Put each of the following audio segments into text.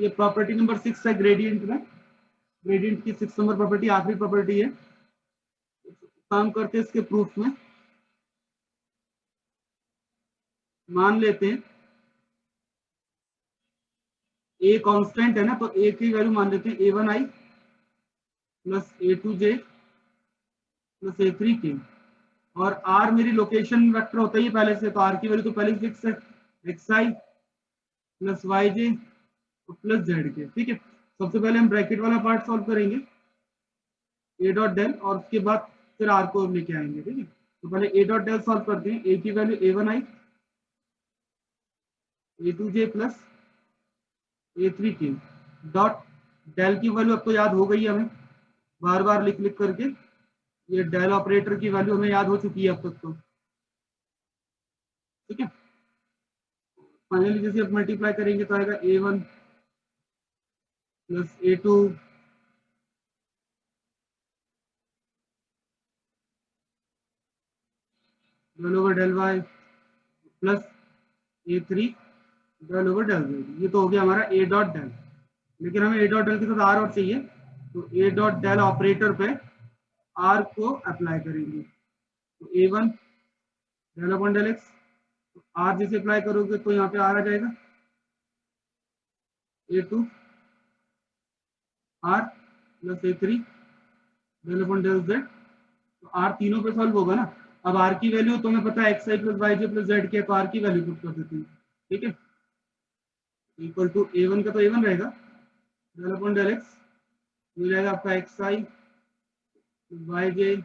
ये property number 6 है gradient में, ग्रेडियंट की 6 नंबर प्रॉपर्टी आखिरी प्रॉपर्टी है। काम करते हैं इसके प्रूफ में। मान लेते हैं ए कांस्टेंट है ना, तो ए की वैल्यू मान लेते हैं a1i plus a2j plus a3k, और r मेरी लोकेशन वेक्टर होता ही है पहले से, तो r की वैल्यू तो पहले ही फिक्स है, xi plus yj plus zk। ठीक है, सबसे पहले हम ब्रैकेट वाला पार्ट सॉल्व करेंगे a डॉट डेल, और उसके बाद फिर r को लेके आएंगे। ठीक है, तो पहले a डॉट डेल सॉल्व करते हैं। a की value a1i a2j plus a3k dot del की वैल्यू अब तो याद हो गई है हमें, बार बार लिख लिख करके ये डेल ऑपरेटर की वैल्यू हमें याद हो चुकी है अब तक तो। ठीक है, फाइनली जैसे अब मल्टीप्लाई करेंगे तो आएगा a1 plus a2 del over del y plus a3 del over del z। ये तो हो गया हमारा a डॉट डेल, लेकिन हमें a डॉट डेल के साथ r और चाहिए, तो a डॉट डेल ऑपरेटर पे r को अप्लाई करेंगे, तो a1 del upon del x, तो r जैसे अप्लाई करोगे तो यहाँ पे r आ जाएगा a2 r plus a3 del upon del z, तो r तीनों पे सॉल्व होगा ना। अब r की वैल्यू तो हमें पता है xi plus yj plus z के, तो r की वैल्यू पुट कर देते हैं। ठीक है, इक्वल टू a1 का तो a1 रहेगा डेल अपॉन डेल x, मिल जाएगा आपका xi yj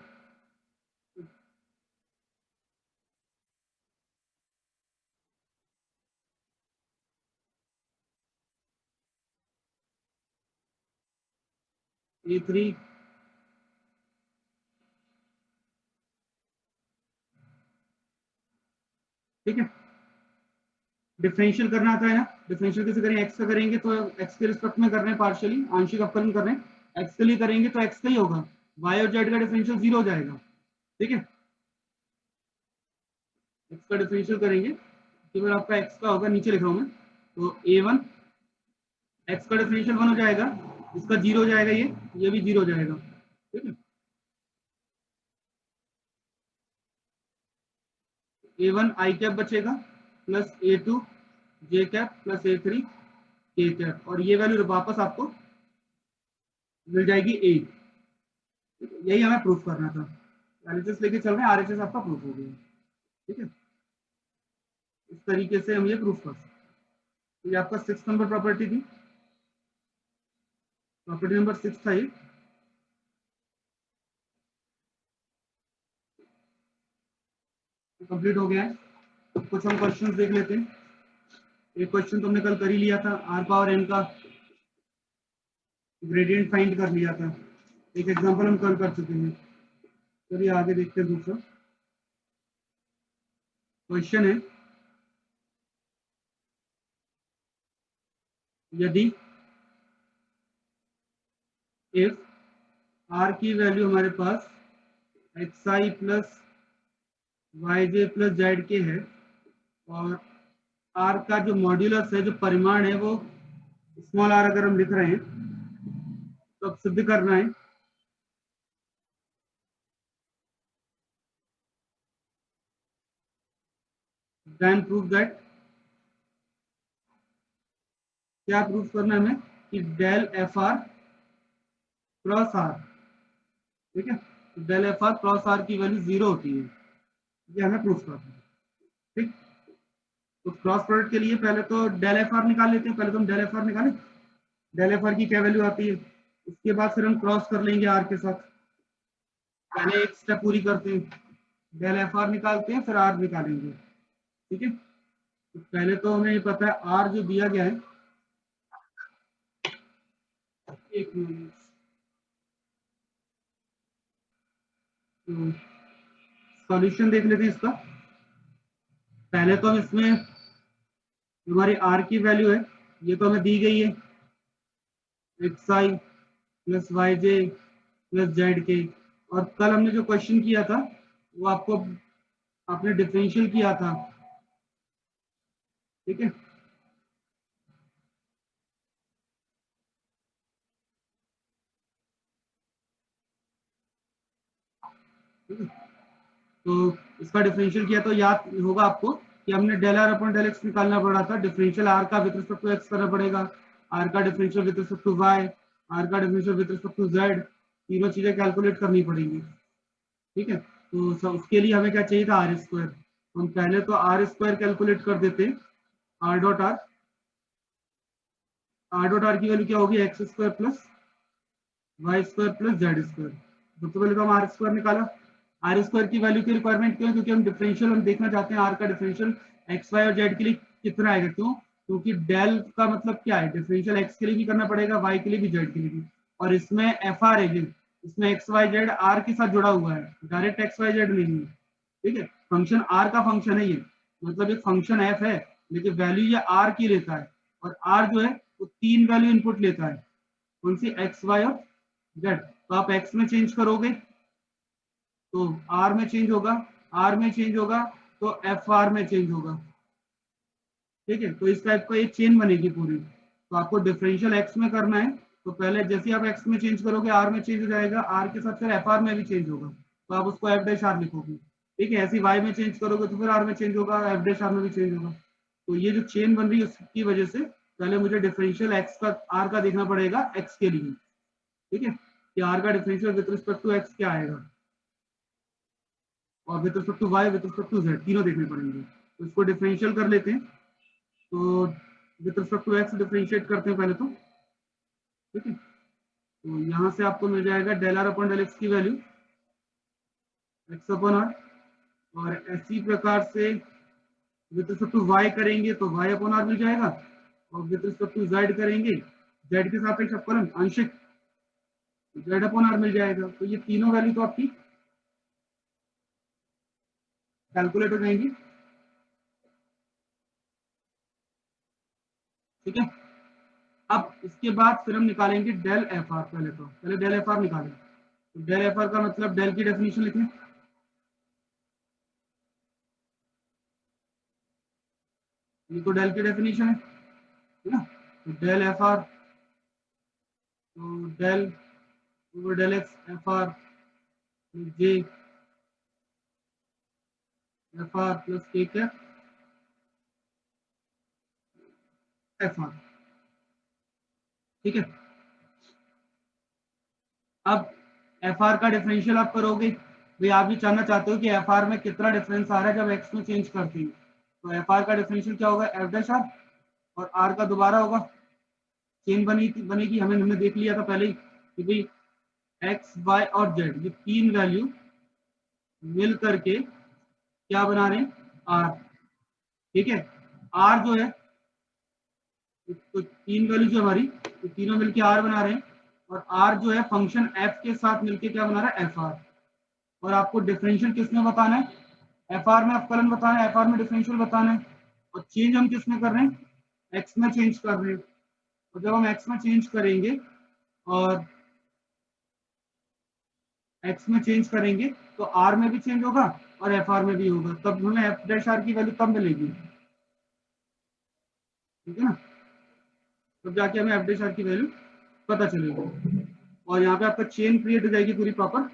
a3 ठीक है, डिफरेंशियल करना आता है ना। डिफरेंशियल कैसे करें, एक्स का करेंगे तो एक्स के रिस्पेक्ट में कर रहे हैं, पार्शियली आंशिक अवकलन कर रहे हैं, एक्स के लिए करेंगे तो एक्स का ही होगा, वाई और जेड का डिफरेंशियल 0 हो जाएगा। ठीक है, एक्स का डिफरेंशियल करेंगे केवल आपका एक्स का होगा, नीचे लिख रहा हूं मैं, तो a1 एक्स का डिफरेंशियल 1 हो जाएगा, इसका 0 हो जाएगा, ये भी 0 हो जाएगा। ठीक है, a1 आई कैप बचेगा प्लस a2 जे कैप प्लस a3 के कैप, और ये वैल्यू वापस आपको मिल जाएगी 8। यही हमें प्रूफ करना था, एलएचएस लेके चल रहे हैं, आरएचएस आपका प्रूफ हो गया। ठीक है, इस तरीके से हम ये प्रूफ कर सकते हैं। ये आपका 6 नंबर प्रॉपर्टी थी, प्रॉपर्टी नंबर 6 था ये। कंप्लीट हो गया है, कुछ हम क्वेश्चन देख लेते हैं। एक क्वेश्चन तो हमने कल कर ही लिया था, आर पावर एन का ग्रेडियंट फाइंड कर लिया था, एक एग्जांपल हम कल कर चुके हैं। चलिए आगे देखते हैं। दूसरा क्वेश्चन है, यदि इफ आर की वैल्यू हमारे पास xi plus yj plus Z के है, और आर का जो मॉड्यूलस है, जो परिमाण है, वो स्मॉल आर अगर हम लिख रहे हैं, तो अब सिद्ध करना है देन प्रूव दैट, क्या प्रूफ करना है हमें, कि del f r cross r, ठीक है, del f r cross r की वैल्यू 0 होती है, ये हमें प्रूफ करना है। ठीक, तो क्रॉस प्रोडक्ट के लिए पहले तो डेल एफ आर निकाल लेते हैं, पहले तो हम डेल एफ आर निकालें, डेल एफ आर की क्या वैल्यू आती है, उसके बाद फिर हम क्रॉस कर लेंगे आर के साथ। पहले एक स्टेप पूरी करते हैं, डेल एफ आर निकालते हैं, फिर आर निकालेंगे। ठीक है, तो पहले तो हमें ये पता है आर जो दिया गया है, एक मिनट, तो सॉल्यूशन देख लेते हैं इसका। पहले तो हम इसमें हमारी आर की वैल्यू है, ये तो हमें दी गई है xi plus yj plus Z के, और कल हमने जो क्वेश्चन किया था वो आपको आपने डिफरेंशियल किया था। ठीक है, ठीक है, तो इसका डिफरेंशियल किया तो याद होगा आपको कि हमने del r upon del x निकालना पड़ा था, डिफरेंशियल आर का विद रिस्पेक्ट टू एक्स करना पड़ेगा, आर का differential with respect to y, r का differential with respect to z, तीनों चीजें कैलकुलेट करनी पड़ेंगी। ठीक है, तो उसके लिए हमें क्या चाहिए था, आर स्क्वायर। हम पहले तो आर स्क्वायर कैलकुलेट कर देते, r dot r, r dot r की वैल्यू क्या होगी, x square plus y square plus z square. सबसे पहले तो हम आर स्क्वायर निकाला। आर स्क्वायर की वैल्यू की रिक्वायरमेंट क्यों है, क्योंकि हम डिफरेंशियल हम देखना चाहते हैं आर का डिफरेंशियल एक्स वाई और जेड के लिए कितना आएगा। क्यों, क्योंकि डेल का मतलब क्या है, डिफरेंशियल एक्स के लिए भी करना पड़ेगा, वाई के लिए भी, जेड के लिए भी। और इसमें एफ आर है, इसमें एक्स वाई जेड आर के साथ जुड़ा हुआ है, डायरेक्ट एक्स वाई जेड नहीं है। ठीक है, फंक्शन आर का फंक्शन है ये, मतलब एक फंक्शन एफ है लेकिन वैल्यू ये आर की लेता है, और आर जो है वो तीन वैल्यू इनपुट लेता है, कौन सी, एक्स वाई और जेड। तो आप एक्स में चेंज करोगे तो आर में चेंज होगा, आर में चेंज होगा तो एफ आर में चेंज होगा। ठीक है, तो इस टाइप का एक चेन बनेगी पूरी। तो आपको डिफरेंशियल एक्स में करना है, तो पहले जैसे आप एक्स में चेंज करोगे आर में चेंज हो जाएगा, आर के साथ फिर एफ आर में भी चेंज होगा, तो आप उसको एफ डैश आर लिखोगे। ठीक है, ऐसे वाई में चेंज करोगे तो फिर आर में चेंज होगा, एफ डैश आर में भी चेंज होगा। तो ये जो चेन बन रही है उसकी वजह से पहले मुझे डिफरेंशियल एक्स का आर का देखना पड़ेगा एक्स के लिए। ठीक है, कि आर का differential with respect to x क्या आएगा, और with respect to y, with respect to z, तीनों देखने पड़ेंगे। तो इसको डिफरेंशियल कर लेते हैं। तो with respect to x differentiate करते हैं पहले तो। ठीक है, तो यहाँ से आपको मिल जाएगा del r upon del x की वैल्यू एक्स अपॉन आर, और इसी प्रकार से विद रिस्पेक्ट टू वाई करेंगे तो वाई अपॉन आर मिल जाएगा, और विद रिस्पेक्ट टू जेड करेंगे, जेड के सापेक्ष अवकलन आंशिक, जेड अपॉन आर मिल जाएगा। तो ये तीनों वैल्यू तो आपकी कैलकुलेट हो जाएंगी। ठीक है, अब इसके बाद फिर हम निकालेंगे डेल एफ आर। पहले डेल एफ आर निकालें, तो डेल एफ आर का मतलब डेल की डेफिनेशन लिखें। ये तो डेल की डेफिनेशन है ना, तो डेल एफ आर, तो del over del x f r j f r plus k cap f r. ठीक है, अब एफ आर का डिफरेंशियल आप करोगे, भाई आप भी जानना चाहते हो कि एफ आर में कितना डिफरेंस आ रहा है जब एक्स में चेंज करते हैं। तो एफ आर का डिफरेंशियल क्या होगा, एफ डैश आर, और आर का दोबारा होगा, चेन बनेगी। हमने देख लिया था पहले ही कि भाई एक्स वाई और जेड ये तीन वैल्यू मिल करके क्या बना रहे हैं, आर। ठीक है, आर जो है, तो तीन वैल्यू जो हमारी, तो तीनों मिलके आर बना रहे हैं, और आर जो है फंक्शन एफ के साथ मिलके क्या बना रहा है, एफ आर। और आपको डिफरेंशियल किसमें बताना है, एफ आर में अवकलन बताना है, एफ आर में डिफरेंशियल बताना है। और चेंज हम किसमें कर रहे हैं, एक्स में चेंज कर रहे हैं। और जब हम एक्स में चेंज करेंगे, और एक्स में चेंज करेंगे तो आर में भी चेंज होगा और एफ आर में भी होगा, तब हमें एफ डैश आर की वैल्यू तब मिलेगी। ठीक है ना, तब जाके हमें एफ डैश आर की वैल्यू पता चलेगी, और यहाँ पे आपका चेन क्रिएट हो जाएगी पूरी प्रॉपर,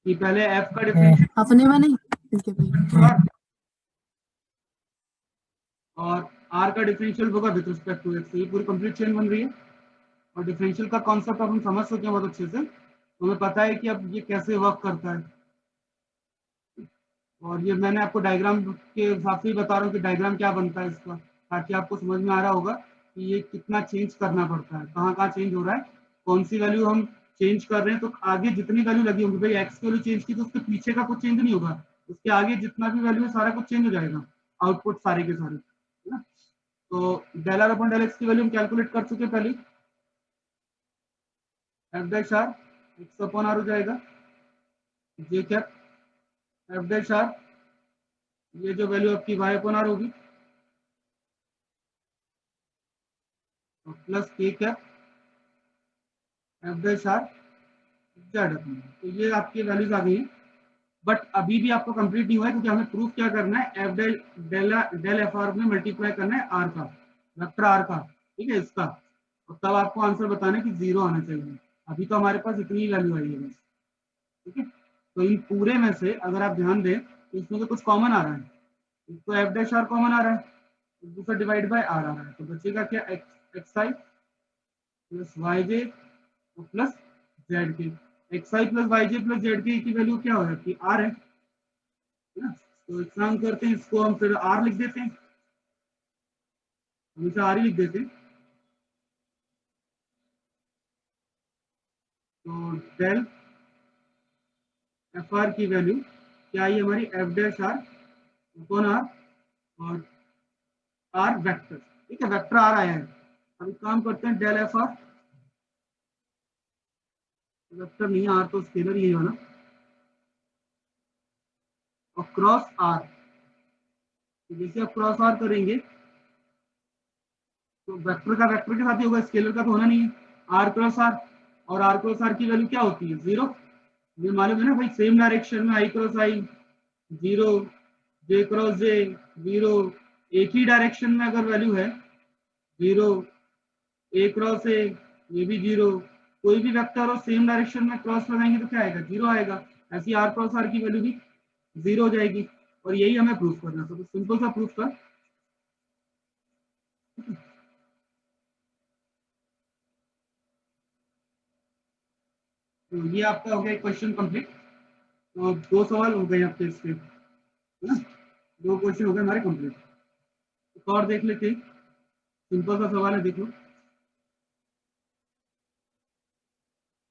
कि पहले एफ का डिफरेंशियल अपने में नहीं, ठीक है भाई। और आर का डिफरेंशियल होगा विद रिस्पेक्ट टू एक्स। ये पूरी कंप्लीट चेन बन रही है, और डिफरेंशियल का कॉन्सेप्ट अब हम समझ सके बहुत अच्छे से, तो हमें पता है कि अब ये कैसे वर्क करता है। और ये मैंने आपको डायग्राम के हिसाब से ही बता रहा हूँ कि डायग्राम क्या बनता है इसका, ताकि आपको समझ में आ रहा होगा कि ये कितना चेंज करना पड़ता है, कहाँ कहाँ चेंज हो रहा है, कौन सी वैल्यू हम चेंज कर रहे हैं। तो आगे जितनी वैल्यू लगी होगी, भाई एक्स की वैल्यू चेंज की तो उसके पीछे का कुछ चेंज नहीं होगा, उसके आगे जितना भी वैल्यू है सारा कुछ चेंज हो जाएगा, आउटपुट सारे के सारे, है ना। तो del r upon del x की वैल्यू हम कैलकुलेट कर चुके पहले, f dash r x upon r हो जाएगा, j cap f dash r, ये जो वैल्यू आपकी वाई अपॉन आर होगी, plus k cap f dash r z upon. तो ये आपकी वैल्यूज आ गई हैं, बट अभी भी आपको कंप्लीट नहीं हुआ है, क्योंकि हमें प्रूफ क्या करना है, एफ डेल एफ आर में मल्टीप्लाई करना है आर का, वेक्टर आर का। ठीक है, इसका, और तब आपको आंसर बताना है कि जीरो आना चाहिए। अभी तो हमारे पास इतनी वैल्यू आई है बस। ठीक है। तो इन पूरे में से अगर आप ध्यान दें तो इसमें से कुछ कॉमन आ रहा है, एक तो एफ डैश आर कॉमन आ रहा है, दूसरा डिवाइड बाय आर आ रहा है, तो बचेगा क्या एक्स आई प्लस वाई जे प्लस जेड के। एक्स आई प्लस वाई जे प्लस जेड के की वैल्यू क्या हो जाती है, आर है ना। तो एक काम करते हैं, इसको हम फिर आर लिख देते हैं, हम इसे आर ही लिख देते हैं। तो डेल एफ आर की वैल्यू क्या आई हमारी, f dash r upon r और आर वेक्टर, ठीक है, वेक्टर आर आया है। अब एक काम करते हैं, डेल एफ आर, वेक्टर नहीं है आर तो स्केलर ही है ना, और क्रॉस आर। तो जैसे आप क्रॉस आर करेंगे तो वेक्टर का वेक्टर के साथ ही होगा, स्केलर का तो होना नहीं है। आर क्रॉस आर, और आर क्रॉस आर की वैल्यू क्या होती है, 0। ये मालूम है ना भाई, सेम डायरेक्शन में आई क्रॉस आई 0, जे क्रॉस जे 0, एक ही डायरेक्शन में अगर वैल्यू है 0, ए क्रॉस ए ये भी 0, कोई भी वेक्टर हो सेम डायरेक्शन में क्रॉस लगाएंगे तो क्या आएगा, 0 आएगा। ऐसी आर क्रॉस आर की वैल्यू भी 0 हो जाएगी, और यही हमें प्रूफ करना था। तो सिंपल सा प्रूफ था। तो ये आपका हो गया क्वेश्चन कंप्लीट। तो 2 सवाल हो गए आपके इसके, है ना, 2 क्वेश्चन हो गए हमारे कंप्लीट। तो और देख लेते हैं, सिंपल सा सवाल है, देख लो।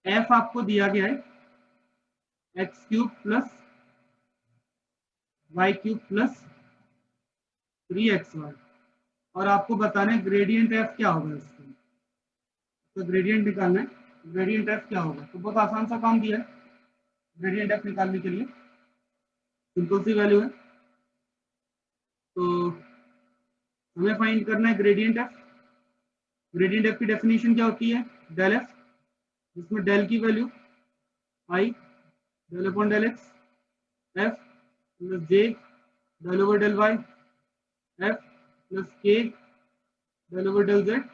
एफ आपको दिया गया है x cube plus y cube plus 3xy, और आपको बताना है ग्रेडियंट एफ क्या होगा इसका। तो ग्रेडियंट निकालना है, ग्रेडियंट एफ क्या होगा। तो बहुत आसान सा काम दिया है ग्रेडियंट एफ निकालने के लिए, सिंपल सी वैल्यू है। तो हमें फाइंड करना है ग्रेडियंट एफ। ग्रेडियंट एफ की डेफिनेशन क्या होती है, डेल एफ, जिसमें डेल की value i del upon del x, f plus j del over del y, f plus k del over del z.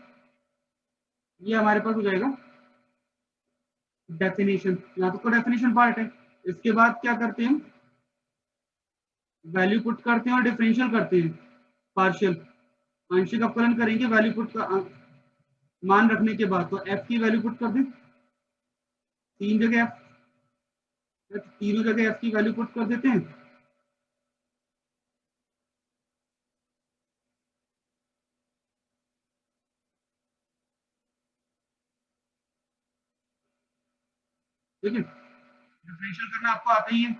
ये हमारे पास हो जाएगा डेफिनेशन, यहाँ तक तो डेफिनेशन पार्ट है। इसके बाद क्या करते हैं, वैल्यू पुट करते हैं और डिफरेंशियल करते हैं, पार्शियल आंशिक अवकलन करेंगे वैल्यू पुट का मान रखने के बाद। तो एफ की वैल्यू पुट कर दें, 3 जगह एफ, तीनों जगह एफ की वैल्यू पुट कर देते हैं। ठीक है, डिफरेंशियल करना आपको आता ही है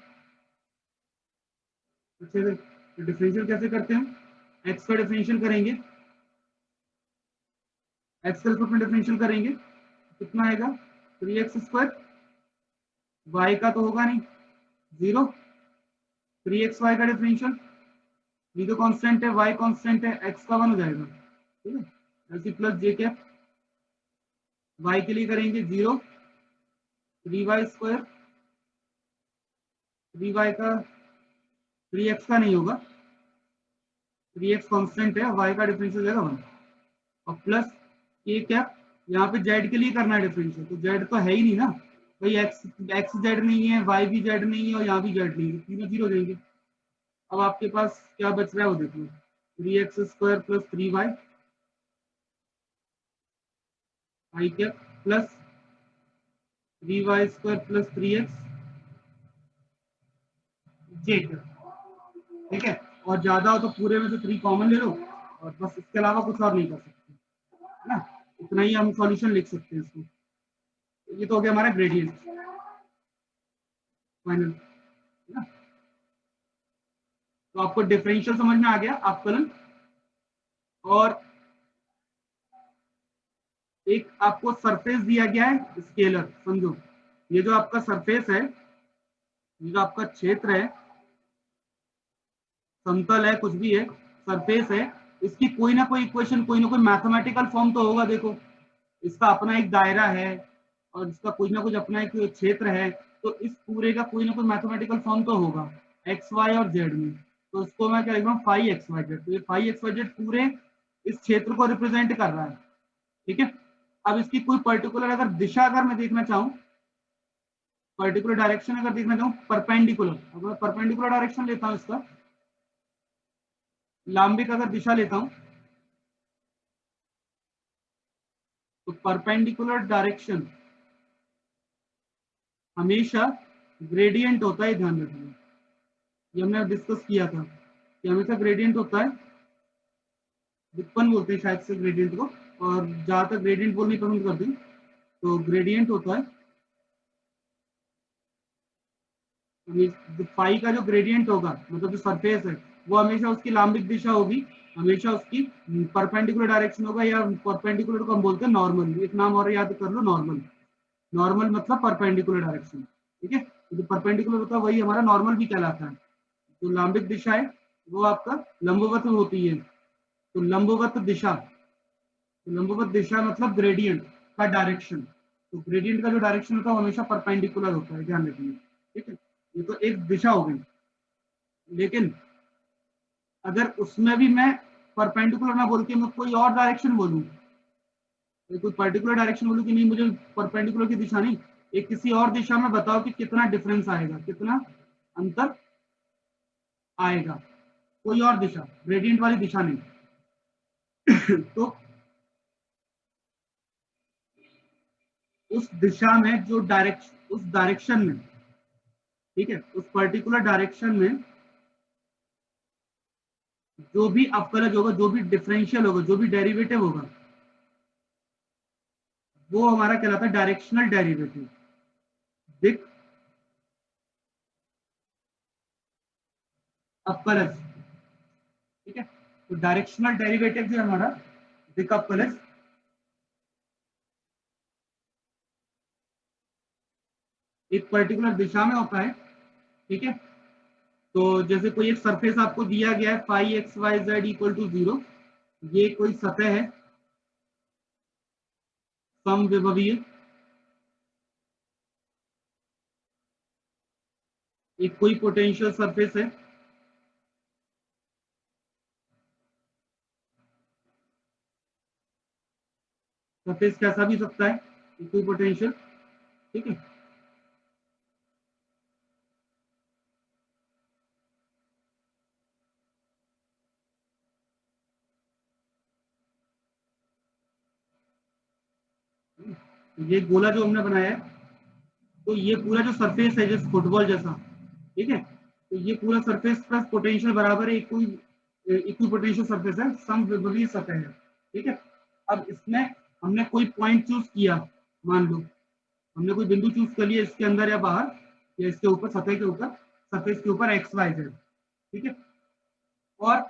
अच्छे से। तो डिफरेंशियल कैसे करते हैं, एक्स का डिफरेंशियल करेंगे, एक्स के रिस्पेक्ट में डिफरेंशियल करेंगे, कितना आएगा 3x²। वाई का तो होगा नहीं, 0, 3xy का डिफरेंशियल, ये तो कांस्टेंट है, y कांस्टेंट है, x का 1 हो जाएगा, ठीक है। ऐसे प्लस जे कैप, y के लिए करेंगे 0, 3y², 3y का 3x का नहीं होगा, 3x कांस्टेंट है, y का डिफरेंशियल हो जाएगा 1, और प्लस के कैप, यहाँ पे z के लिए करना है डिफरेंशियल, तो z तो है ही नहीं ना भाई, x z नहीं है, y भी z नहीं है, और यहाँ भी z नहीं है, तीनों 0 हो जाएंगे। अब आपके पास क्या बच रहा है वो देखो, 3x² plus 3y i cap plus 3y² plus 3x j cap, ठीक है। और ज्यादा हो तो पूरे में से 3 कॉमन ले लो, और बस इसके अलावा कुछ और नहीं कर सकते, है ना। इतना ही हम सॉल्यूशन लिख सकते हैं इसको। ये तो हो गया हमारा ग्रेडियंट फाइनल, है ना। तो आपको डिफरेंशियल समझ में आ गया अवकलन। और एक आपको सरफेस दिया गया है स्केलर, समझो ये जो आपका सरफेस है, ये जो आपका क्षेत्र है, समतल है, कुछ भी है, सरफेस है, इसकी कोई ना कोई इक्वेशन, कोई ना कोई मैथमेटिकल फॉर्म तो होगा। देखो इसका अपना एक दायरा है, और इसका कुछ ना कुछ अपना एक क्षेत्र है, तो इस पूरे का कोई ना कोई मैथमेटिकल फॉर्म तो होगा एक्स वाई और जेड में। तो इसको मैं क्या लिख रहा हूँ, फाई एक्स वाई जेड। तो ये फाई एक्स वाई जेड पूरे इस क्षेत्र को रिप्रेजेंट कर रहा है, ठीक है। अब इसकी कोई पर्टिकुलर अगर दिशा अगर मैं देखना चाहूँ, पर्टिकुलर डायरेक्शन अगर देखना चाहूँ परपेंडिकुलर, अगर परपेंडिकुलर डायरेक्शन लेता हूँ, इसका लांबिक अगर दिशा लेता हूँ, तो परपेंडिकुलर डायरेक्शन हमेशा ग्रेडियंट होता है, ध्यान रखिए। ये हमने डिस्कस किया था कि हमेशा ग्रेडियंट होता है, व्युत्पन्न बोलते हैं शायद से ग्रेडियंट को, और ज्यादातर ग्रेडियंट बोलनी पसंद करते हैं, तो ग्रेडियंट होता है जो फाई का जो ग्रेडियंट होगा, मतलब जो सरफेस है वो हमेशा उसकी लांबिक दिशा होगी, हमेशा उसकी परपेंडिकुलर डायरेक्शन होगा, या परपेंडिकुलर को हम बोलते हैं नॉर्मल। एक नाम और याद कर लो, नॉर्मल। नॉर्मल मतलब परपेंडिकुलर डायरेक्शन, ठीक है। जो परपेंडिकुलर होता है वही हमारा नॉर्मल भी कहलाता है। जो लांबिक दिशा है वो आपका लंबवत होती है, तो लंबवत दिशा, लंबवत दिशा मतलब ग्रेडियंट का डायरेक्शन। तो ग्रेडियंट का जो डायरेक्शन होता है वो हमेशा परपेंडिकुलर होता है, ध्यान रखिए, ठीक है। ये तो एक दिशा हो गई, लेकिन अगर उसमें भी मैं परपेंडिकुलर ना बोल के मैं कोई और डायरेक्शन बोलूं, कोई पर्टिकुलर डायरेक्शन बोलूं कि नहीं मुझे परपेंडिकुलर की दिशा नहीं, एक किसी और दिशा में बताओ कि कितना डिफरेंस आएगा, कितना अंतर आएगा, कोई और दिशा, ग्रेडियंट वाली दिशा नहीं। तो उस दिशा में जो डायरेक्शन, उस डायरेक्शन में, ठीक है, उस पर्टिकुलर डायरेक्शन में जो भी अवकलज होगा, जो भी डिफरेंशियल होगा, जो भी डेरिवेटिव होगा, वो हमारा कहलाता है डायरेक्शनल डेरिवेटिव, दिक अवकलज, ठीक है। तो डायरेक्शनल डेरिवेटिव जो है हमारा दिक अवकलज, एक पर्टिकुलर दिशा में होता है, ठीक है। तो जैसे कोई एक सरफेस आपको दिया गया है phi x y z equal to 0, ये कोई सतह है समविभवीय, एक कोई पोटेंशियल सरफेस है, सरफेस कैसा भी सकता है, कोई पोटेंशियल, ठीक है। ये गोला जो हमने बनाया है, तो ये पूरा जो सरफेस है जैसे फुटबॉल जैसा, ठीक है, तो ये पूरा सरफेस प्लस पोटेंशियल बराबर है इक्वी पोटेंशियल सरफेस है, समविभवीय सतह है, ठीक है। अब इसमें हमने कोई पॉइंट चूज किया, मान लो हमने कोई बिंदु चूज कर लिया इसके अंदर या बाहर, या इसके ऊपर, सतह के ऊपर, सरफेस के ऊपर एक्स वाई जेड, ठीक है। और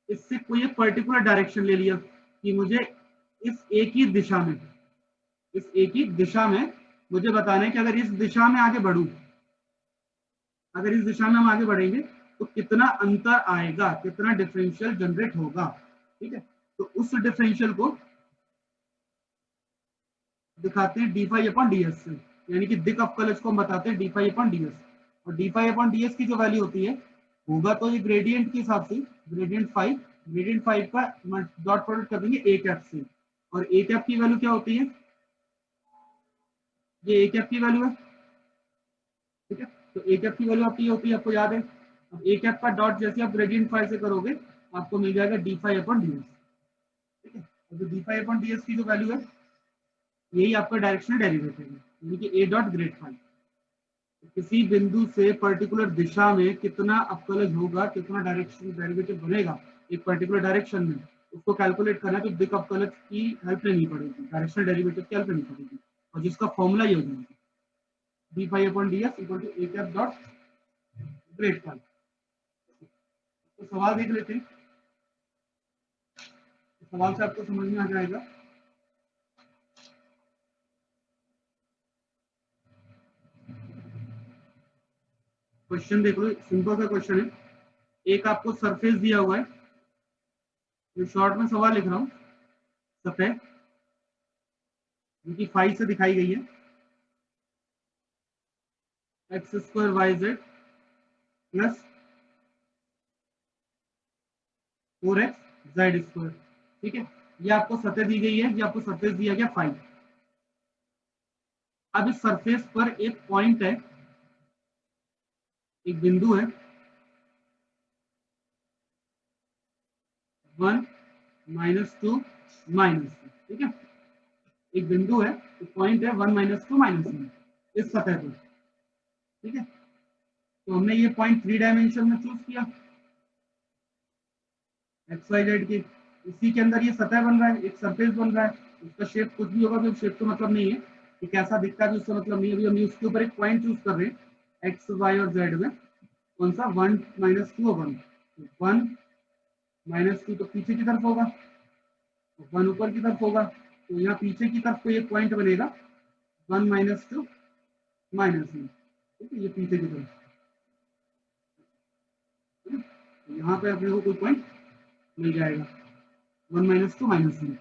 इससे कोई एक पर्टिकुलर डायरेक्शन ले लिया कि मुझे इस एक ही दिशा में, इस एक ही दिशा में मुझे बताना है कि अगर इस दिशा में आगे बढ़ूं, अगर इस दिशा में हम आगे बढ़ेंगे तो कितना अंतर आएगा, कितना डिफरेंशियल जनरेट होगा, ठीक है। तो उस डिफरेंशियल को दिखाते हैं d phi upon d s से, यानी कि दिक अवकलज को हम बताते हैं d phi upon d s. और d phi upon d s की जो वैल्यू होती है, होगा तो ये ग्रेडियंट के हिसाब से ग्रेडियंट फाइव का डॉट प्रोडक्ट कर देंगे ए कैप से, और ए कैप की वैल्यू क्या होती है, ये ए कैप की वैल्यू है, ठीक है। तो ए कैप की वैल्यू आपकी ये होती है, आपको याद है। अब ए कैप का डॉट जैसे आप ग्रेडियंट फाइव से करोगे आपको मिल जाएगा d phi upon d S, ठीक है। और जो D phi upon d s की जो वैल्यू है, यही आपका डायरेक्शनल डेरिवेटिव है, यानी कि ए डॉट ग्रेड फाइव। किसी बिंदु से पर्टिकुलर दिशा में कितना अवकलज होगा, कितना डायरेक्शन डेरिवेटिव बनेगा एक पर्टिकुलर डायरेक्शन में, उसको कैलकुलेट करना है तो दिक अवकलज की हेल्प लेनी पड़ेगी, डायरेक्शनल डेरिवेटिव की हेल्प लेनी पड़ेगी, और जिसका फॉर्मूला ये हो जाएगा d phi upon d s equal to a cap dot grad phi. तो सवाल देख लेते हैं, सवाल से आपको समझ में आ जाएगा। क्वेश्चन देख लो, सिंपल सा क्वेश्चन है। एक आपको सरफेस दिया हुआ है, जो शॉर्ट में सवाल लिख रहा हूँ, सतह जिनकी फाई से दिखाई गई है, x square y z plus 4x z square, ठीक है। ये आपको सतह दी गई है, ये आपको सरफेस दिया गया फाई। अब इस सरफेस पर एक पॉइंट है एक बिंदु है 1 -2 -2, ठीक है, एक बिंदु है, पॉइंट है 1 -2 -1 इस सतह पर, ठीक है। तो हमने ये पॉइंट 3 डायमेंशन में चूज किया एक्स वाई जेड के, इसी के अंदर ये सतह बन रहा है, एक सरफेस बन रहा है, उसका शेप कुछ भी होगा, तो शेप तो मतलब नहीं है कि कैसा दिखता है, उसका मतलब नहीं है। अभी हम उसके ऊपर एक पॉइंट चूज कर रहे हैं एक्स वाई और जेड में, कौन सा 1 -2 और 1, 1 -2 तो पीछे की तरफ होगा, 1 ऊपर की तरफ होगा, तो यहाँ पीछे की तरफ को एक पॉइंट बनेगा 1 -2 -1, ठीक है, ये पीछे की तरफ, यहाँ पे अपने को कोई पॉइंट मिल जाएगा 1 -2 -1।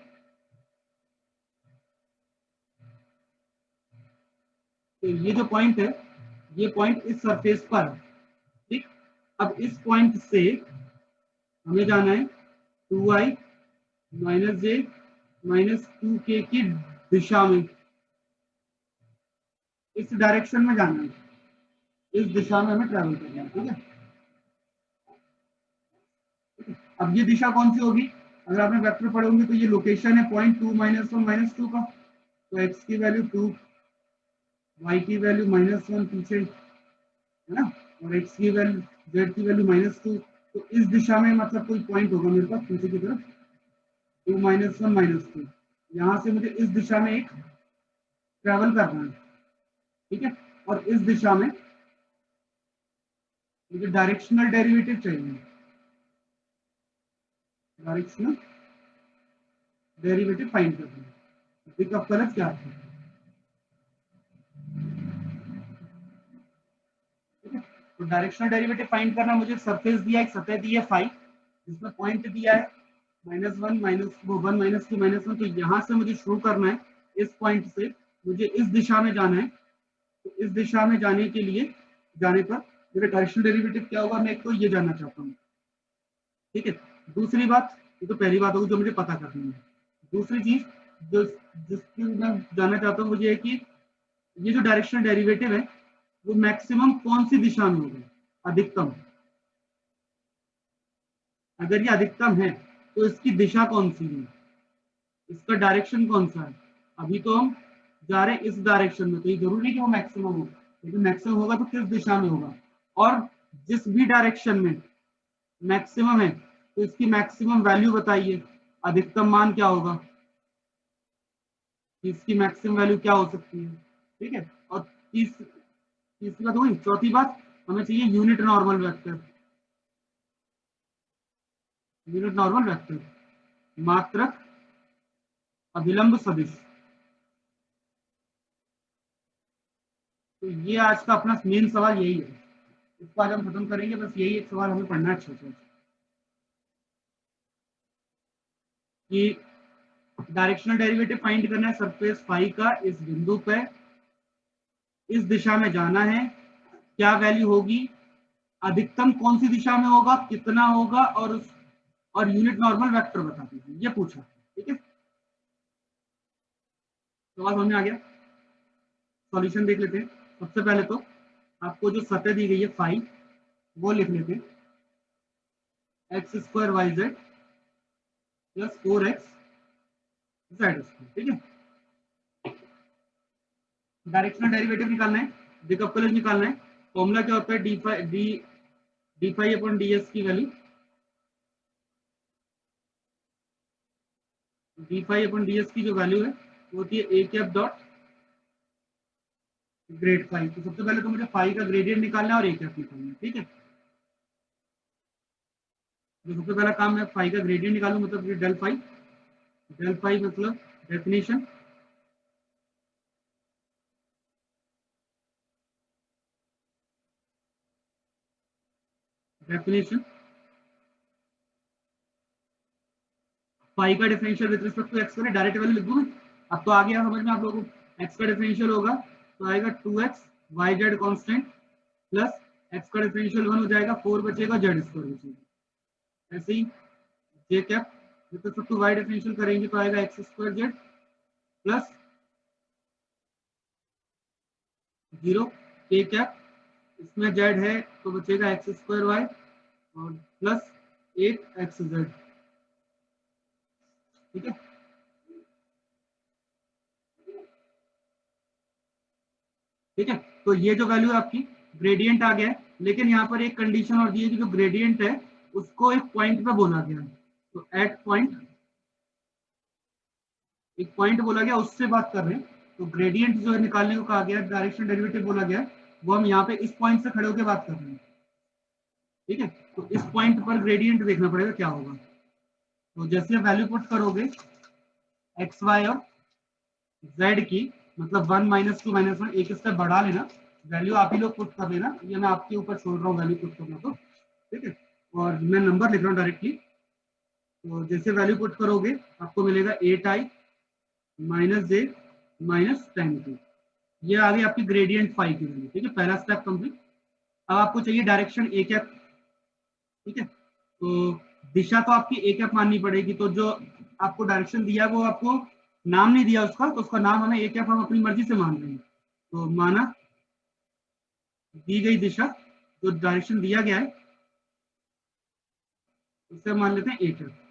तो ये जो पॉइंट है, ये पॉइंट इस सरफेस पर है, ठीक। अब इस पॉइंट से हमें जाना है 2i - j -2k की दिशा में, इस डायरेक्शन में जाना है, इस दिशा में हमें ट्रैवल करना है, ठीक है। अब ये दिशा कौन सी होगी, अगर आपने वेक्टर पढ़े होंगे तो ये लोकेशन है पॉइंट 2 -1 -2 का, तो x की वैल्यू 2, y की वैल्यू -1 पीछे है ना, और x की वैल्यू z की वैल्यू -2, तो इस दिशा में मतलब कोई पॉइंट होगा मेरे पास पीछे की तरफ 2 -1 -2, यहाँ से मुझे इस दिशा में एक ट्रैवल करना है, ठीक है। और इस दिशा में मुझे डायरेक्शनल डेरिवेटिव चाहिए, डायरेक्शनल डेरिवेटिव फाइंड करना है, ठीक है। कलर क्या है, ठीक है। तो डायरेक्शनल डेरिवेटिव फाइंड करना, मुझे सरफेस दिया, एक सतह दी है फाई, जिसमें पॉइंट दिया है -1 -1 -2 -1, तो यहाँ से मुझे शुरू करना है, इस पॉइंट से मुझे इस दिशा में जाना है, तो इस दिशा में जाने के लिए जाने पर मेरा डायरेक्शनल डेरिवेटिव क्या होगा, मैं एक तो ये जानना चाहता हूँ, ठीक है। दूसरी बात, ये तो पहली बात होगी जो मुझे पता करनी है। दूसरी चीज जो जिसकी मैं जानना चाहता हूँ, वो ये है कि ये जो डायरेक्शनल डेरिवेटिव है वो मैक्सिमम कौन सी दिशा में होगा, अधिकतम, अगर ये अधिकतम है तो इसकी दिशा कौन सी है, इसका डायरेक्शन कौन सा है। अभी तो हम जा रहे हैं इस डायरेक्शन में, तो ये जरूरी नहीं कि वो मैक्सिमम हो, लेकिन मैक्सिमम होगा तो किस दिशा में होगा, और जिस भी डायरेक्शन में मैक्सिमम है तो इसकी मैक्सिमम वैल्यू बताइए, अधिकतम मान क्या होगा, इसकी मैक्सिमम वैल्यू क्या हो सकती है, ठीक है। और तीसरी बात हुई, चौथी बात, हमें चाहिए unit normal vector, unit normal vector, मात्रक अभिलंब सदिश। तो ये आज का अपना मेन सवाल यही है, इसको आज हम खत्म करेंगे, बस यही एक सवाल हमें पढ़ना है अच्छे से कि डायरेक्शनल डेरिवेटिव फाइंड करना है सरफेस फाई का, इस बिंदु पे इस दिशा में जाना है, क्या वैल्यू होगी, अधिकतम कौन सी दिशा में होगा, कितना होगा, और यूनिट नॉर्मल वेक्टर बता दीजिए, ये पूछा, ठीक है। सवाल समझ में आ गया, सॉल्यूशन देख लेते हैं। सबसे पहले तो आपको जो सतह दी गई है फाई, वो लिख लेते हैं, x² yz + 4x z², ठीक है। डायरेक्शनल डेरिवेटिव निकालना है, डिकपलेज निकालना है, फॉर्मूला क्या होता है, d phi upon d s की value, d phi upon d s की जो वैल्यू है वो होती है a cap dot grad phi. तो सबसे पहले तो मुझे फाई का ग्रेडियंट निकालना है और ए कैप निकालना है, ठीक है। तो सबसे पहला काम है फाई का ग्रेडियंट निकालूं, मतलब डेल फाई मतलब डेफिनेशन, फाई का differential with respect to x करें, डायरेक्ट वैल्यू लिख दूं। अब तो आ गया समझ में आप लोगों को, एक्स का डिफरेंशियल होगा तो आएगा 2x yz constant plus x का डिफरेंशियल 1 हो जाएगा, 4 बचेगा, z स्क्वायर बचेगा। ऐसे ही j cap with respect to y differential करेंगे तो आएगा x² z plus 0 k cap इसमें जेड है तो बचेगा एक्स स्क्वायर वाई और प्लस 8 एक्स जेड। ठीक है, ठीक है। तो ये जो वैल्यू है आपकी ग्रेडियंट आ गया है, लेकिन यहाँ पर एक कंडीशन और दी है कि जो ग्रेडियंट है उसको एक पॉइंट पे बोला गया है। तो एट पॉइंट, एक पॉइंट बोला गया, उससे बात कर रहे हैं। तो ग्रेडियंट जो है निकालने को कहा गया, डायरेक्शन डेरिवेटिव बोला गया, वो हम यहाँ पे इस पॉइंट से खड़े होकर बात कर रहे हैं। ठीक है, तो इस पॉइंट पर ग्रेडियंट देखना पड़ेगा क्या होगा। तो जैसे वैल्यू पुट करोगे एक्स वाई और जेड की, मतलब 1 -2 -1, एक स्टेप बढ़ा लेना, वैल्यू आप ही लोग पुट कर लेना, ये मैं आपके ऊपर छोड़ रहा हूँ वैल्यू पुट करना। तो ठीक है, और मैं नंबर लिख रहा हूँ डायरेक्टली। तो जैसे वैल्यू पुट करोगे आपको मिलेगा 8i -j -10t। ये आ गई आपकी ग्रेडियंट फाई की वैल्यू। ठीक है, पहला स्टेप कंप्लीट। अब आपको चाहिए डायरेक्शन ए कैप। ठीक है, तो दिशा तो आपकी ए कैप माननी पड़ेगी। तो जो आपको डायरेक्शन दिया है वो आपको नाम नहीं दिया उसका, तो उसका नाम हमें ए कैप हम अपनी मर्जी से मान रहे हैं। तो माना दी गई दिशा, जो डायरेक्शन दिया गया है उसे मान लेते हैं A cap.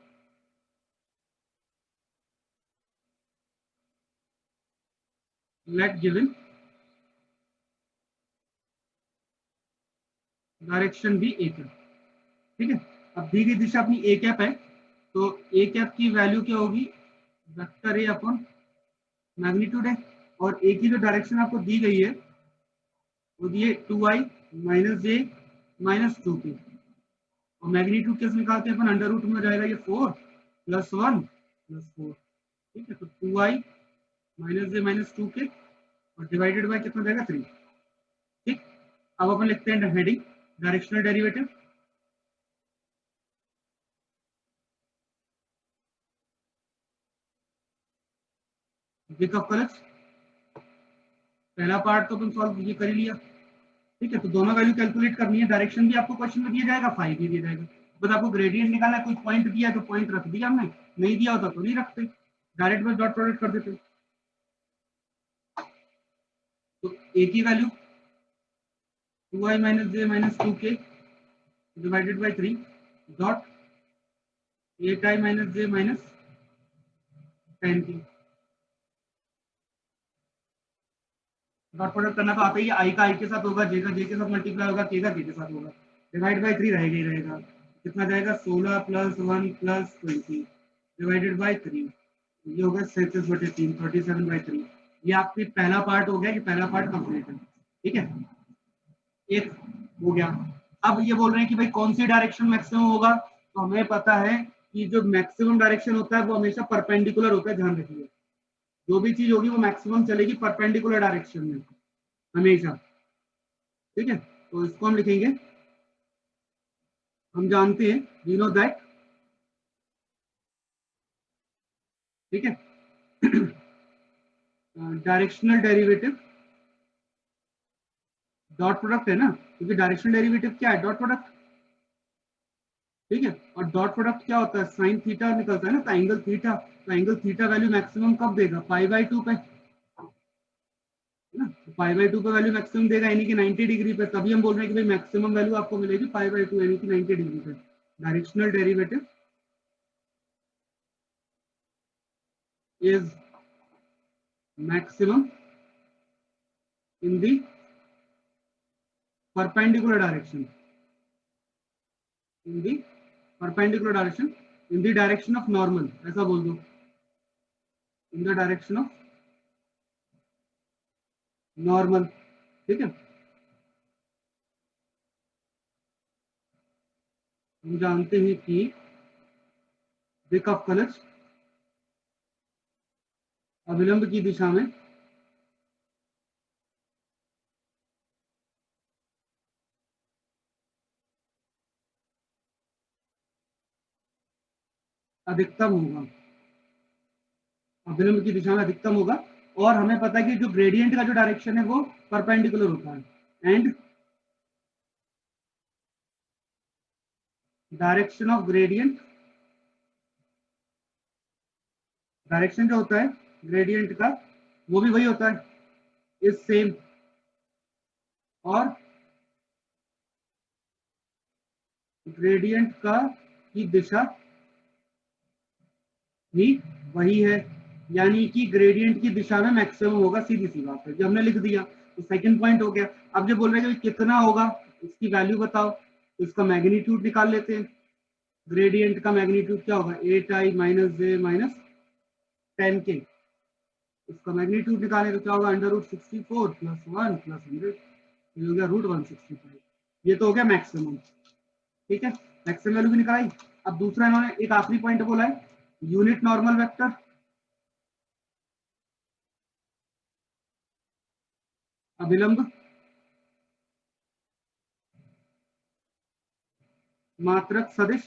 Late given direction भी ए कैप। ठीक है, अब दी गई दिशा अपनी ए कैप है, तो ए कैप की वैल्यू क्या होगी, वेक्टर ए अपॉन मैग्नीट्यूड है। और ए की जो डायरेक्शन आपको दी गई है वो दिए 2i -j -2k। और मैग्नीट्यूड कैसे निकालते हैं अपन, अंडर रूट में जाएगा ये 4 + 1 + 4। ठीक है, तो 2i -j -2k और डिवाइडेड बाय कितना जाएगा 3। ठीक, अब अपन लिखते हैं हेडिंग डायरेक्शनल डेरिवेटिव। कॉलेज पहला पार्ट तो अपन सॉल्व ये कर ही लिया। ठीक है, तो दोनों वैल्यू कैलकुलेट करनी है। डायरेक्शन भी आपको क्वेश्चन में दिया जाएगा, फाई भी दिया जाएगा। बस आपको ग्रेडियंट निकालना है। कोई पॉइंट दिया है तो पॉइंट रख दिया हमने, नहीं दिया होता तो नहीं रखते, डायरेक्ट बस डॉट प्रोडक्ट कर देते। तो ए की value 2i -j -2k divided by 3 dot 8i -j -10k। Dot product करना तो आता ही है, आई का आई के साथ होगा, जे का जे के साथ मल्टीप्लाई होगा, के का के साथ होगा, डिवाइड बाय 3 रहेगा ही रहेगा। कितना जाएगा 16 + 1 + 20 डिवाइडेड बाय 3, ये होगा 37/3, 37/3। ये आपकी पहला पार्ट हो गया कि पहला पार्ट कंप्लीट है। ठीक है, एक हो गया। अब ये बोल रहे हैं कि भाई कौन सी डायरेक्शन मैक्सिमम होगा, तो हमें पता है कि जो मैक्सिमम डायरेक्शन होता है वो हमेशा परपेंडिकुलर होता है। ध्यान रखिए, जो भी चीज होगी वो मैक्सिमम चलेगी परपेंडिकुलर डायरेक्शन में हमेशा। ठीक है, तो इसको हम लिखेंगे, हम जानते हैं वी नो दैट। ठीक है, डायरेक्शनल डेरिवेटिव डॉट प्रोडक्ट है ना, क्योंकि डायरेक्शनल डेरिवेटिव क्या है, डॉट प्रोडक्ट। ठीक है, और डॉट प्रोडक्ट क्या होता है, साइन थीटा निकलता है ना, तो एंगल थीटा। तो एंगल थीटा वैल्यू मैक्सिमम कब देगा, π/2 पे, है ना। तो π/2 पे वैल्यू मैक्सिमम देगा, यानी कि 90 डिग्री पे। तभी हम बोल रहे हैं कि भाई मैक्सिमम वैल्यू आपको मिलेगी π/2 यानी कि 90 डिग्री पे। Directional derivative is maximum in the perpendicular direction, in the perpendicular direction, in the direction of normal, ऐसा बोल दो, in the direction of normal. ठीक है, हम जानते हैं कि दिक ऑफ कलच अविलंब की दिशा में अधिकतम होगा, अभिलंब की दिशा में अधिकतम होगा। और हमें पता है कि जो ग्रेडियंट का जो डायरेक्शन है वो परपेंडिकुलर होता है। And direction of gradient, direction जो होता है ग्रेडियंट का वो भी वही होता है, इज सेम और ग्रेडियंट का की दिशा भी वही है, यानी कि ग्रेडियंट की दिशा में मैक्सिमम होगा, सीधी सी बात है, जो हमने लिख दिया तो सेकंड पॉइंट हो गया। अब जो बोल रहे हैं कि कितना होगा इसकी वैल्यू बताओ, तो इसका मैग्नीट्यूड निकाल लेते हैं। ग्रेडियंट का मैग्नीट्यूड क्या होगा, 8i माइनस जे माइनस 10k। इसका मैग्नीट्यूड निकालें तो क्या होगा, अंडर रूट 64 प्लस 1 प्लस 100, ये हो गया रूट 165। ये तो हो गया मैक्सिमम, ठीक है, मैक्सिमम वैल्यू भी निकाली। अब दूसरा इन्होंने एक आखिरी पॉइंट बोला है, यूनिट नॉर्मल वेक्टर। अभिलंब मात्रक सदिश।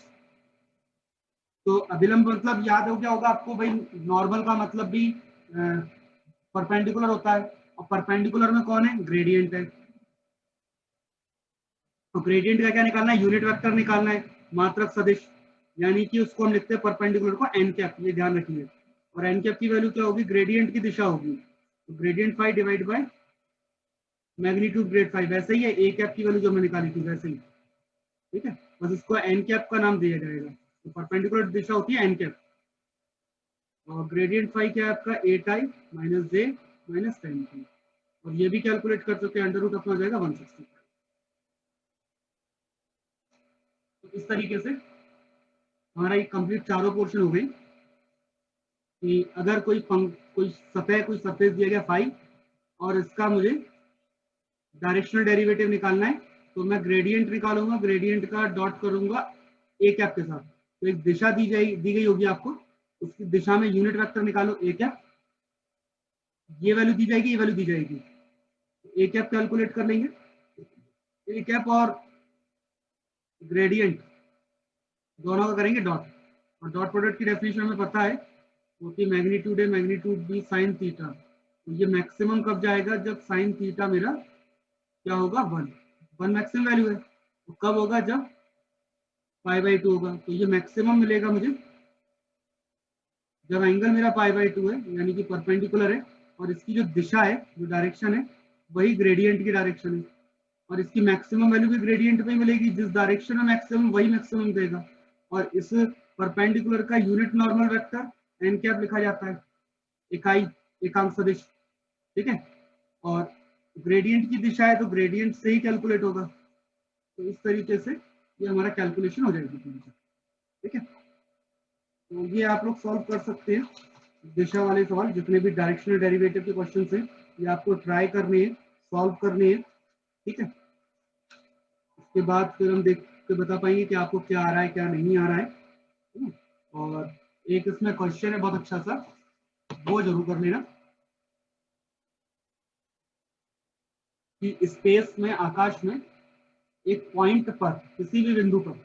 तो अभिलंब मतलब याद हो गया होगा आपको भाई, नॉर्मल का मतलब भी परपेंडिकुलर होता है, और परपेंडिकुलर में कौन है, ग्रेडियंट है। तो ग्रेडियंट का क्या निकालना है, यूनिट वेक्टर निकालना है, मात्रक सदिश, यानी कि उसको हम लिखते हैं परपेंडिकुलर को एन कैप, ये ध्यान रखिए। और एन कैप की वैल्यू क्या होगी, ग्रेडियंट की दिशा होगी, तो gradient phi divide by magnitude grad phi, वैसे ही है ए कैप की वैल्यू जो हमने निकाली थी वैसे ही, ठीक है, बस इसको एन कैप का नाम दिया जाएगा। तो परपेंडिकुलर दिशा होती है एन कैप, और ग्रेडियंट फाई क्या है आपका, 8i माइनस जे माइनस 10k, और ये भी कैलकुलेट कर सकते हैं, अंडर रूट अपना हो जाएगा 165। तो इस तरीके से हमारा ये कंप्लीट चारों पोर्शन हो गई, कि अगर कोई सरफेस दिया गया फाई, और इसका मुझे डायरेक्शनल डेरिवेटिव निकालना है, तो मैं ग्रेडियंट निकालूंगा, ग्रेडियंट का डॉट करूंगा ए कैप के साथ। तो एक दिशा दी गई होगी आपको, उसकी दिशा में यूनिट वेक्टर निकालो ए कैप, ये वैल्यू दी जाएगी, ये वैल्यू दी जाएगी, ए कैप कैलकुलेट कर लेंगे। ए कैप और ग्रेडियंट दोनों का करेंगे डॉट, और डॉट प्रोडक्ट की डेफिनेशन हमें पता है, वो कि मैग्नीट्यूड है मैग्नीट्यूड बी साइन थीटा। तो ये मैक्सिमम कब जाएगा, जब साइन थीटा मेरा क्या होगा, 1 मैक्सिमम वैल्यू है। तो कब होगा, जब π/2 होगा। तो ये मैक्सिमम मिलेगा मुझे जब एंगल मेरा π/2 है, यानी कि परपेंडिकुलर है, और इसकी जो दिशा है, जो डायरेक्शन है, वही ग्रेडियंट की डायरेक्शन है, और इसकी मैक्सिमम वैल्यू भी ग्रेडियंट में मिलेगी, जिस डायरेक्शन में मैक्सिमम वही मैक्सिमम देगा। और इस परपेंडिकुलर का unit normal vector n cap लिखा जाता है, इकाई एकांक सदिश, ठीक है, और ग्रेडियंट की दिशा है तो ग्रेडियंट से ही कैलकुलेट होगा। तो इस तरीके से ये हमारा कैलकुलेशन हो जाएगी, ठीक है। तो ये आप लोग सॉल्व कर सकते हैं, दिशा वाले सवाल जितने भी डायरेक्शनल डेरिवेटिव के क्वेश्चन हैं, ये आपको ट्राई करने हैं, सॉल्व करने हैं, ठीक है। उसके बाद फिर हम देख के बता पाएंगे कि आपको क्या आ रहा है क्या नहीं आ रहा है। और एक इसमें क्वेश्चन है बहुत अच्छा सा, वो जरूर कर लेना, कि स्पेस में, आकाश में एक पॉइंट पर, किसी भी बिंदु पर,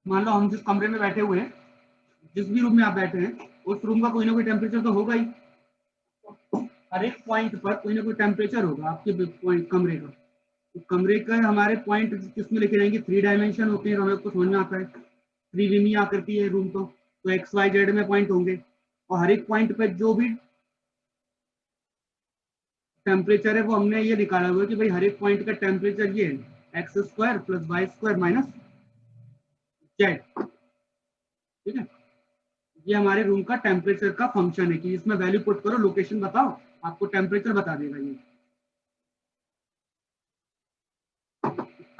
मान लो हम जिस कमरे में बैठे हुए हैं, जिस भी रूम में आप बैठे हैं, उस रूम का कोई ना कोई टेम्परेचर तो होगा ही। हर एक पॉइंट पर कोई ना कोई टेम्परेचर होगा आपके पॉइंट कमरे का। तो कमरे का हमारे पॉइंट किसमें लिखे जाएंगे, 3 डायमेंशन होते हैं, तो हमें कुछ समझ में आता है, त्रिविमीय आकृति है रूम, तो एक्स वाई जेड में पॉइंट होंगे, और हर एक पॉइंट पर जो भी टेम्परेचर है वो हमने ये निकाला हुआ है कि भाई हर एक पॉइंट का टेम्परेचर ये है, x square plus y square minus z, ठीक है। ये हमारे रूम का टेम्परेचर का फंक्शन है, कि इसमें वैल्यू पुट करो, लोकेशन बताओ, आपको टेम्परेचर बता देगा ये।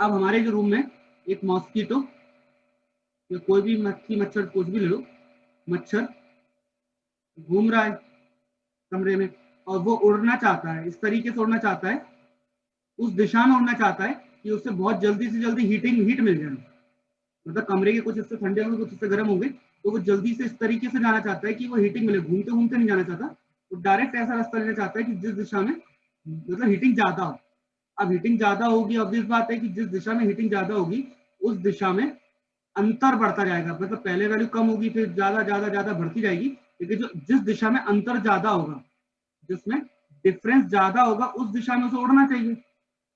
अब हमारे जो रूम में एक मॉस्किटो या कोई भी मक्खी मच्छर कुछ भी ले लो, मच्छर घूम रहा है कमरे में, और वो उड़ना चाहता है, इस तरीके से उड़ना चाहता है, उस दिशा में उड़ना चाहता है कि उसे बहुत जल्दी से जल्दी हीट मिल जाए, मतलब कमरे के कुछ हिस्से ठंडे होंगे, कुछ हिस्से गर्म होंगे, तो वो जल्दी से इस तरीके से जाना चाहता है कि वो हीटिंग मिले, घूमते घूमते नहीं जाना चाहता, तो डायरेक्ट ऐसा रास्ता लेना चाहता है कि जिस दिशा में मतलब हीटिंग ज्यादा हो। अब हीटिंग ज्यादा होगी, ऑब्वियस बात है कि जिस दिशा में हीटिंग ज्यादा होगी, उस दिशा में अंतर बढ़ता जाएगा, मतलब पहले वैल्यू कम होगी, फिर ज्यादा ज्यादा ज्यादा बढ़ती जाएगी, लेकिन जो जिस दिशा में अंतर ज्यादा होगा, जिसमें डिफरेंस ज्यादा होगा, उस दिशा में उसे उड़ना चाहिए,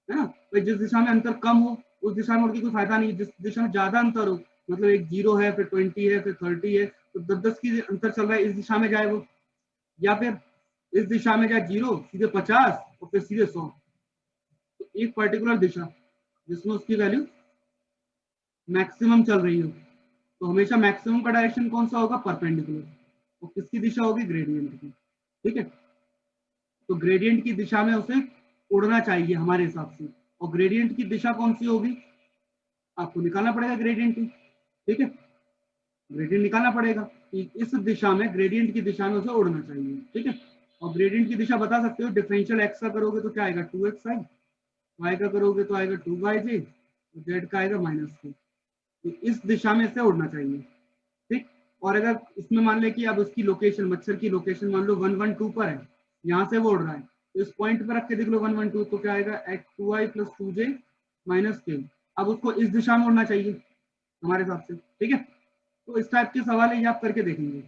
है ना। तो जिस दिशा में अंतर कम हो, उस दिशा में उड़ के कोई फायदा नहीं, जिस दिशा में ज्यादा अंतर हो, मतलब एक 0 है, फिर 20 है, फिर 30 है, तो 10-10 की अंतर चल रहा है, इस दिशा में जाए वो, या फिर इस दिशा में जाए 0 सीधे 50 और फिर सीधे 100। तो एक पर्टिकुलर दिशा जिसमें उसकी वैल्यू मैक्सिमम चल रही हो, तो हमेशा मैक्सिमम का डायरेक्शन कौन सा होगा, परपेंडिकुलर, और किसकी दिशा होगी, ग्रेडियंट की। ठीक है, तो ग्रेडियंट की दिशा में उसे उड़ना चाहिए हमारे हिसाब से, और ग्रेडियंट की दिशा कौन सी होगी, आपको निकालना पड़ेगा ग्रेडियंट की। ठीक है, ग्रेडियंट निकालना पड़ेगा कि इस दिशा में, ग्रेडियंट की दिशा में उसे उड़ना चाहिए। ठीक है, और ग्रेडियंट की दिशा बता सकते हो, डिफरेंशियल एक्स का करोगे तो क्या आएगा 2xi, y का करोगे तो आएगा 2yj, z का आएगा -2। तो इस दिशा में इसे उड़ना चाहिए। ठीक, और अगर इसमें मान ले कि अब उसकी लोकेशन, मच्छर की लोकेशन मान लो 112 पर है, यहाँ से वो उड़ रहा है, तो इस पॉइंट पर रख के देख लो 112, तो क्या आएगा x2i + 2j - k। अब उसको इस दिशा में उड़ना चाहिए हमारे हिसाब से। ठीक है, तो इस टाइप के सवाल है ये आप करके देखेंगे।